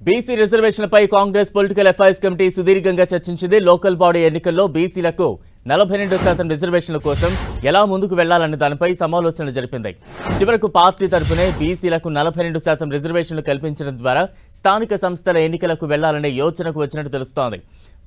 BC రిజర్వేషన్లపై Congress political affairs committee సుదీర్ఘంగా చర్చించింది. లోకల్ బాడీ ఎన్నికల్లో బీసీలకు 42% రిజర్వేషన్ల కోసం ఎలా ముందుకు వెళ్లాలనే దానిపై సమాలోచనలు జరిపింది. చివరకు పార్టీ తరపునే బీసీలకు 42% రిజర్వేషన్లు కల్పించడం ద్వారా స్థానిక సంస్థల ఎన్నికలకు వెళ్లాలనే యోచనకు వచ్చినట్టు తెలుస్తోంది.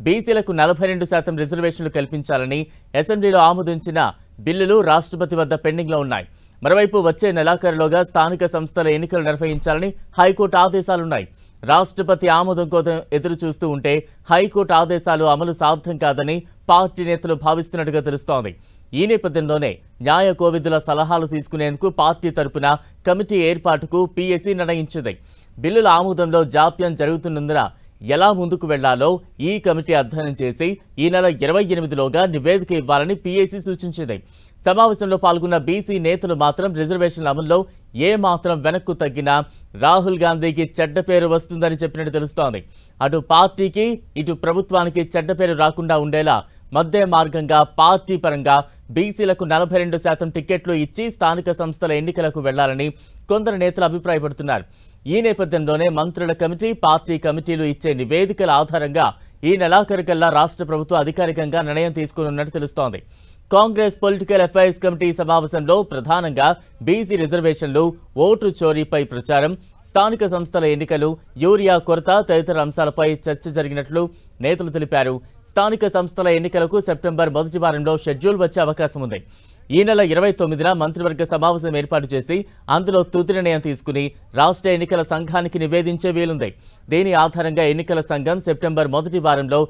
బీసీలకు 42% రిజర్వేషన్లు కల్పించాలని అసెంబ్లీలో ఆమోదించిన బిల్లులు రాష్ట్రపతి వద్ద పెండింగ్లో ఉన్నాయి. మరోవైపు వచ్చే నెలాఖరులోగా స్థానిక సంస్థల ఎన్నికలు నిర్వహించాలని హైకోర్టు ఆదేశాలున్నాయి. రాష్ట్రపతి ఆమోదం కోసం ఎదురు చూస్తూ ఉంటే హైకోర్టు ఆదేశాలు అమలు సాధ్యం కాదని పార్టీ నేతలు భావిస్తున్నట్టుగా తెలుస్తోంది. ఈ నేపథ్యంలోనే న్యాయ కోవిదుల సలహాలు తీసుకునేందుకు పార్టీ తరపున కమిటీ ఏర్పాటుకు పీఎస్సీ నిర్ణయించింది. బిల్లుల ఆమోదంలో జాప్యం జరుగుతున్నందున ఎలా ముందుకు వెళ్లాలో ఈ కమిటీ అధ్యయనం చేసి ఈ నెల 28లోగా నివేదిక ఇవ్వాలని పీఎస్సీ సూచించింది. సమావేశంలో పాల్గొన్న బీసీ నేతలు మాత్రం రిజర్వేషన్ల అమల్లో ఏ మాత్రం వెనక్కు తగ్గినా రాహుల్ గాంధీకి చెడ్డ పేరు వస్తుందని చెప్పినట్టు తెలుస్తోంది. అటు పార్టీకి ఇటు ప్రభుత్వానికి చెడ్డ పేరు రాకుండా ఉండేలా మధ్య మార్గంగా పార్టీ పరంగా బీసీలకు 42% టికెట్లు ఇచ్చి స్థానిక సంస్థల ఎన్నికలకు వెళ్లాలని కొందరు నేతలు అభిప్రాయపడుతున్నారు. ఈ నేపథ్యంలోనే మంత్రుల కమిటీ, పార్టీ కమిటీలు ఇచ్చే నివేదికల ఆధారంగా ఈ నెలాఖరుకల్లా రాష్ట్ర ప్రభుత్వం అధికారికంగా నిర్ణయం తీసుకున్నట్టు తెలుస్తోంది. కాంగ్రెస్ పొలిటికల్ అఫైర్స్ కమిటీ సమావేశంలో ప్రధానంగా బీసీ రిజర్వేషన్లు, ఓటు చోరీపై ప్రచారం, స్థానిక సంస్థల ఎన్నికలు, యూరియా కొరత తదితర అంశాలపై చర్చ జరిగినట్లు నేతలు తెలిపారు. స్థానిక సంస్థల ఎన్నికలకు సెప్టెంబర్ మొదటి వారంలో షెడ్యూల్ వచ్చే అవకాశం ఉంది. ఈ నెల 29న మంత్రివర్గ సమావేశం ఏర్పాటు చేసి అందులో తుది నిర్ణయం తీసుకుని రాష్ట్ర ఎన్నికల సంఘానికి నివేదించే వీలుంది. దీని ఆధారంగా ఎన్నికల సంఘం సెప్టెంబర్ మొదటి వారంలో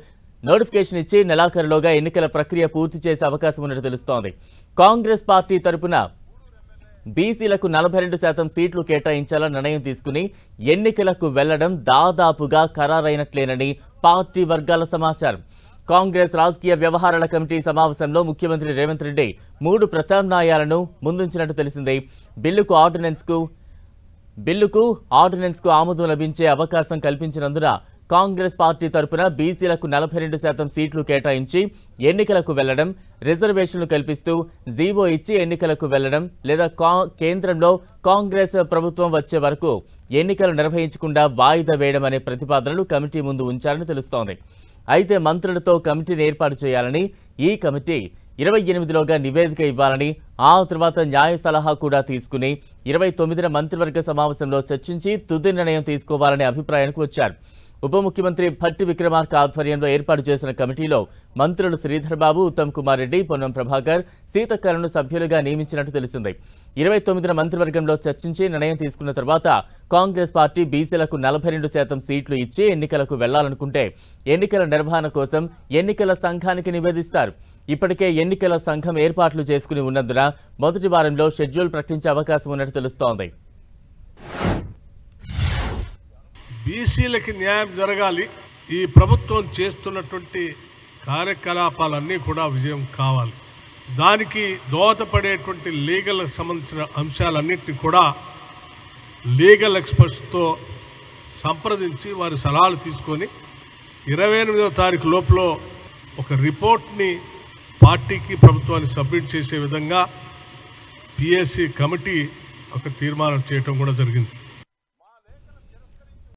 నోటిఫికేషన్ ఇచ్చి నెలాఖరులోగా ఎన్నికల ప్రక్రియ పూర్తి చేసే అవకాశం ఉన్నట్టు తెలుస్తోంది. కాంగ్రెస్ పార్టీ తరపున బీసీలకు 42% సీట్లు కేటాయించాలని నిర్ణయం తీసుకుని ఎన్నికలకు వెళ్లడం దాదాపుగా ఖరారైనట్లేనని పార్టీ వర్గాల సమాచారం. కాంగ్రెస్ రాజకీయ వ్యవహారాల కమిటీ సమావేశంలో ముఖ్యమంత్రి రేవంత్ రెడ్డి 3 ప్రత్యామ్నాయాలను ముందుంచినట్టు తెలిసింది. బిల్లుకు ఆర్డినెన్స్కు ఆమోదం లభించే అవకాశం కల్పించినందున కాంగ్రెస్ పార్టీ తరపున బీసీలకు 42% సీట్లు కేటాయించి ఎన్నికలకు వెళ్లడం, రిజర్వేషన్లు కల్పిస్తూ జీవో ఇచ్చి ఎన్నికలకు వెళ్లడం, లేదా కేంద్రంలో కాంగ్రెస్ ప్రభుత్వం వచ్చే వరకు ఎన్నికలు నిర్వహించకుండా వాయిదా వేయడం అనే ప్రతిపాదనలు కమిటీ ముందు ఉంచారని తెలుస్తోంది. అయితే మంత్రులతో కమిటీని ఏర్పాటు చేయాలని, ఈ కమిటీ 28లోగా నివేదిక ఇవ్వాలని, ఆ తర్వాత న్యాయ సలహా కూడా తీసుకుని 29న మంత్రివర్గ సమావేశంలో చర్చించి తుది నిర్ణయం తీసుకోవాలనే అభిప్రాయానికి వచ్చారు. ఉప ముఖ్యమంత్రి భట్టి విక్రమార్క ఆధ్వర్యంలో ఏర్పాటు చేసిన కమిటీలో మంత్రులు శ్రీధర్ బాబు, ఉత్తమ్ కుమార్ రెడ్డి, పొన్నం ప్రభాకర్, సీతక్కలను సభ్యులుగా నియమించినట్టు తెలిసింది. 29న మంత్రివర్గంలో చర్చించి నిర్ణయం తీసుకున్న తర్వాత కాంగ్రెస్ పార్టీ బీసీలకు 42% సీట్లు ఇచ్చి ఎన్నికలకు వెళ్లాలనుకుంటే ఎన్నికల నిర్వహణ కోసం ఎన్నికల సంఘానికి నివేదిస్తారు. ఇప్పటికే ఎన్నికల సంఘం ఏర్పాట్లు చేసుకుని ఉన్నందున మొదటి వారంలో షెడ్యూల్ ప్రకటించే అవకాశం ఉన్నట్టు తెలుస్తోంది. బీసీలకి న్యాయం జరగాలి. ఈ ప్రభుత్వం చేస్తున్నటువంటి కార్యకలాపాలన్నీ కూడా విజయం కావాలి. దానికి దోహదపడేటువంటి లీగల్కి సంబంధించిన అంశాలన్నింటినీ కూడా లీగల్ ఎక్స్పర్ట్స్తో సంప్రదించి వారి సలహాలు తీసుకొని 28వ తారీఖు లోపల ఒక రిపోర్ట్ని పార్టీకి, ప్రభుత్వానికి సబ్మిట్ చేసే విధంగా పీఎస్సీ కమిటీ ఒక తీర్మానం చేయటం కూడా జరిగింది.